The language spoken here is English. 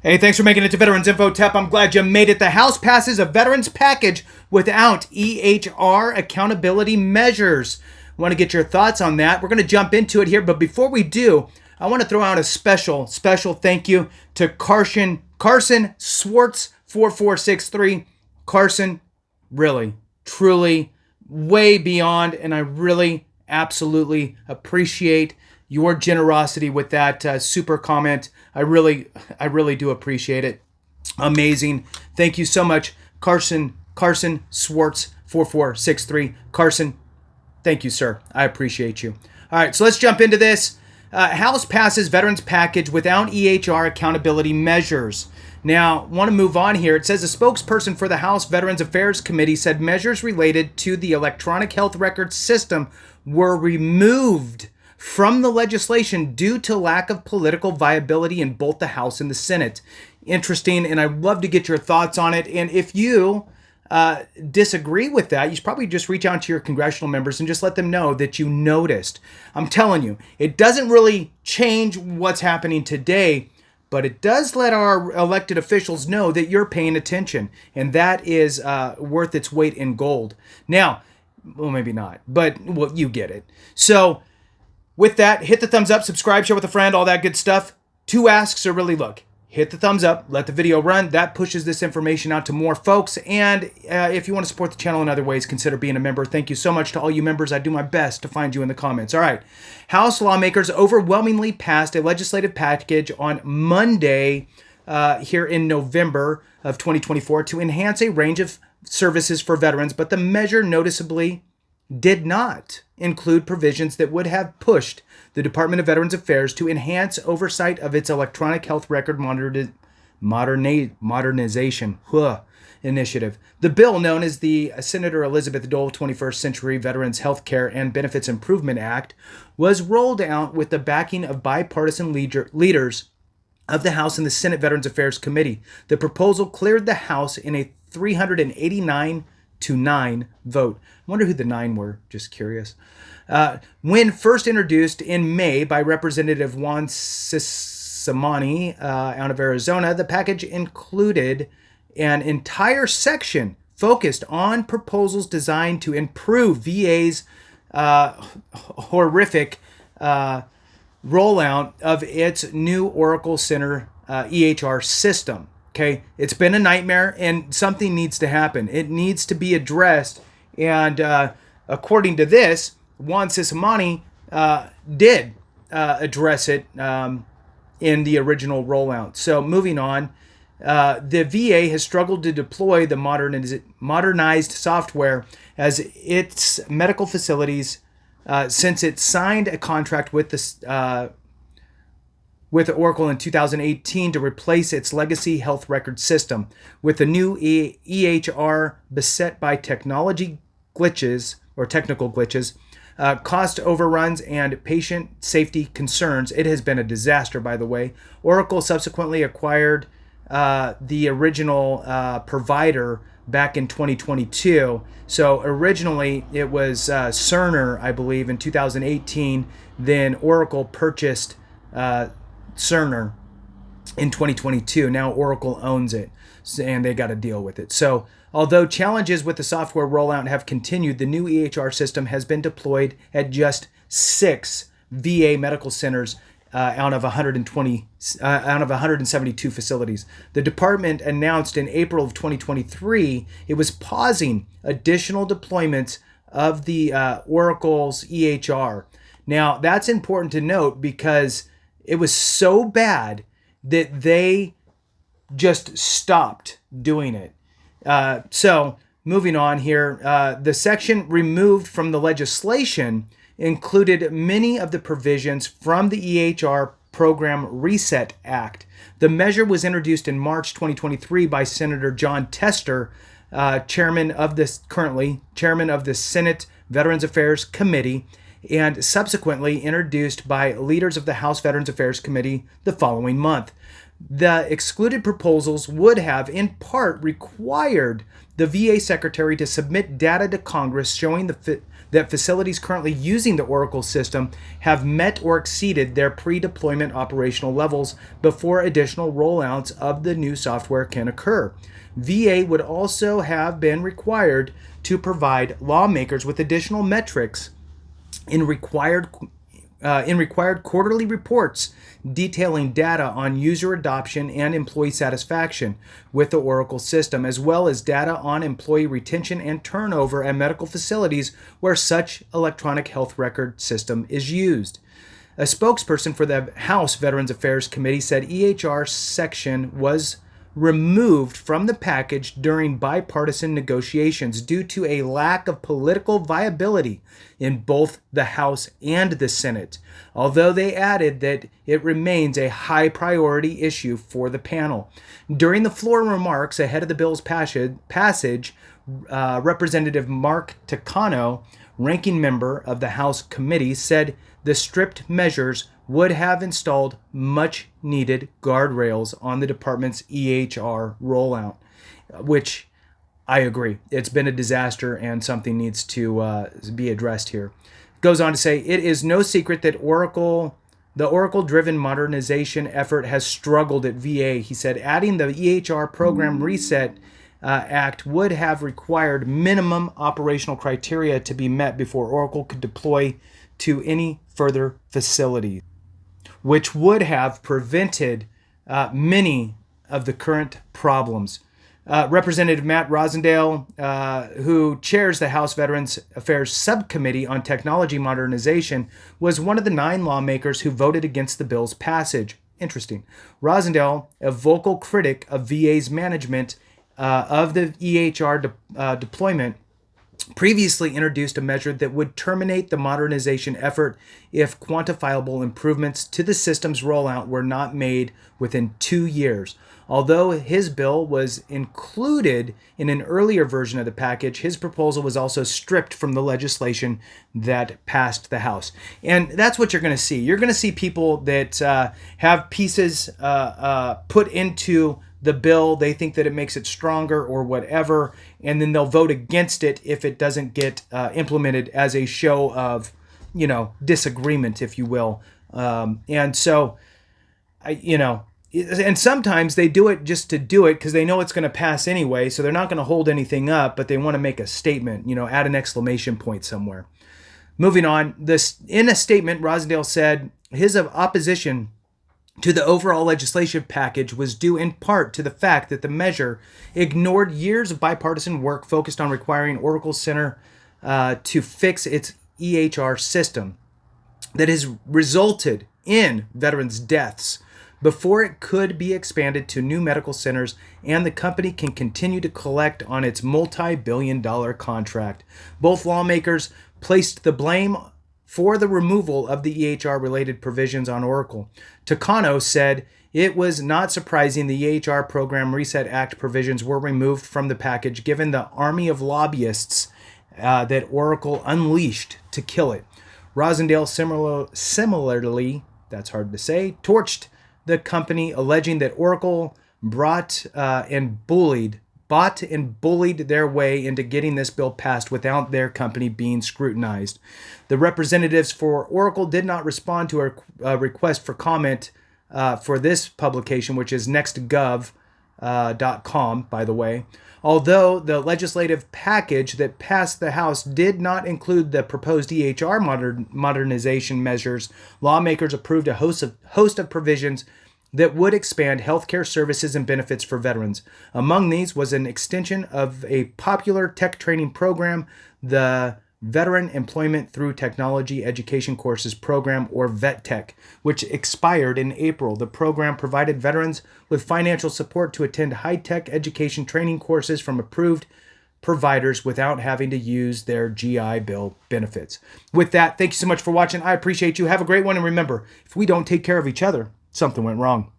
Hey, thanks for making it to Veterans Info Tep. I'm glad you made it. The House passes a veterans package without EHR accountability measures. I want to get your thoughts on that. We're going to jump into it here, but before we do, I want to throw out a special thank you to Carson Swartz 4463. Carson, really, truly, way beyond, and I really, absolutely appreciate your generosity with that super comment. I really do appreciate it. Amazing. Thank you so much, Carson Swartz 4463. Carson, thank you, sir. I appreciate you. All right, so let's jump into this. House passes veterans package without EHR accountability measures. Now, want to move on here. It says a spokesperson for the House Veterans Affairs Committee said measures related to the electronic health record system were removed from the legislation due to lack of political viability in both the House and the Senate. Interesting, and I'd love to get your thoughts on it. And if you disagree with that, you should probably just reach out to your congressional members and just let them know that you noticed. I'm telling you, it doesn't really change what's happening today, but it does let our elected officials know that you're paying attention, and that is worth its weight in gold. Now, well, maybe not, but well, you get it. So with that, hit the thumbs up, subscribe, share with a friend, all that good stuff. Two asks are really, look, hit the thumbs up, let the video run. That pushes this information out to more folks. And if you want to support the channel in other ways, consider being a member. Thank you so much to all you members. I do my best to find you in the comments. All right. House lawmakers overwhelmingly passed a legislative package on Monday here in November of 2024 to enhance a range of services for veterans, but the measure noticeably did not include provisions that would have pushed the Department of Veterans Affairs to enhance oversight of its electronic health record modernization initiative. The bill, known as the Senator Elizabeth Dole 21st Century Veterans Healthcare and Benefits Improvement Act, was rolled out with the backing of bipartisan leaders of the House and the Senate Veterans Affairs Committee. The proposal cleared the House in a 389-9 vote. I wonder who the 9 were, just curious. When first introduced in May by Representative Juan Cisamani out of Arizona, the package included an entire section focused on proposals designed to improve VA's horrific rollout of its new Oracle Center EHR system. Okay, it's been a nightmare, and something needs to happen. It needs to be addressed, and according to this, Juan Cisamani did address it in the original rollout. So moving on, the VA has struggled to deploy the modernized software as its medical facilities since it signed a contract with Oracle in 2018 to replace its legacy health record system. With the new EHR beset by technical glitches, cost overruns, and patient safety concerns. It has been a disaster, by the way. Oracle subsequently acquired the original provider back in 2022. So originally it was Cerner, I believe, in 2018. Then Oracle purchased Cerner in 2022. Now Oracle owns it, and they got to deal with it. So although challenges with the software rollout have continued, the new EHR system has been deployed at just 6 VA medical centers out of 172 facilities. The department announced in April of 2023 it was pausing additional deployments of the Oracle's EHR. Now that's important to note because it was so bad that they just stopped doing it. So moving on here, the section removed from the legislation included many of the provisions from the EHR Program Reset Act. The measure was introduced in March 2023 by Senator John Tester, chairman of the Senate Veterans Affairs Committee, and subsequently introduced by leaders of the House Veterans Affairs Committee the following month. The excluded proposals would have, in part, required the VA secretary to submit data to Congress showing the that facilities currently using the Oracle system have met or exceeded their pre-deployment operational levels before additional rollouts of the new software can occur. VA would also have been required to provide lawmakers with additional metrics in required quarterly reports detailing data on user adoption and employee satisfaction with the Oracle system, as well as data on employee retention and turnover at medical facilities where such electronic health record system is used. A spokesperson for the House Veterans Affairs Committee said EHR section was removed from the package during bipartisan negotiations due to a lack of political viability in both the House and the Senate, although they added that it remains a high priority issue for the panel. During the floor remarks ahead of the bill's passage, Representative Mark Takano, ranking member of the House committee, said the stripped measures would have installed much needed guardrails on the department's EHR rollout, which I agree. It's been a disaster and something needs to be addressed here. Goes on to say, it is no secret that the Oracle-driven modernization effort has struggled at VA. He said, adding the EHR Program Reset Act would have required minimum operational criteria to be met before Oracle could deploy to any further facility, which would have prevented many of the current problems. Representative Matt Rosendale, who chairs the House Veterans Affairs Subcommittee on Technology Modernization, was one of the 9 lawmakers who voted against the bill's passage. Interesting. Rosendale, a vocal critic of VA's management of the EHR deployment, previously introduced a measure that would terminate the modernization effort if quantifiable improvements to the system's rollout were not made within 2 years. Although his bill was included in an earlier version of the package, his proposal was also stripped from the legislation that passed the House. And that's what you're going to see. You're going to see people that have pieces put into the bill. They think that it makes it stronger or whatever, and then they'll vote against it if it doesn't get implemented as a show of, disagreement, if you will. And so, and sometimes they do it just to do it because they know it's going to pass anyway, so they're not going to hold anything up, but they want to make a statement, add an exclamation point somewhere. Moving on, in a statement, Rosendale said his opposition to the overall legislation package was due in part to the fact that the measure ignored years of bipartisan work focused on requiring Oracle Center to fix its EHR system that has resulted in veterans' deaths before it could be expanded to new medical centers and the company can continue to collect on its multi-billion-dollar contract. Both lawmakers placed the blame for the removal of the EHR-related provisions on Oracle. Takano said it was not surprising the EHR Program Reset Act provisions were removed from the package given the army of lobbyists that Oracle unleashed to kill it. Rosendale similarly, that's hard to say, torched the company, alleging that Oracle bought and bullied their way into getting this bill passed without their company being scrutinized. The representatives for Oracle did not respond to a request for comment for this publication, which is Nextgov.com, by the way. Although the legislative package that passed the House did not include the proposed EHR modernization measures, lawmakers approved a host of provisions that would expand healthcare services and benefits for veterans. Among these was an extension of a popular tech training program, the Veteran Employment Through Technology Education Courses Program, or VETTech, which expired in April. The program provided veterans with financial support to attend high-tech education training courses from approved providers without having to use their GI Bill benefits. With that, thank you so much for watching. I appreciate you. Have a great one. And remember, if we don't take care of each other, something went wrong.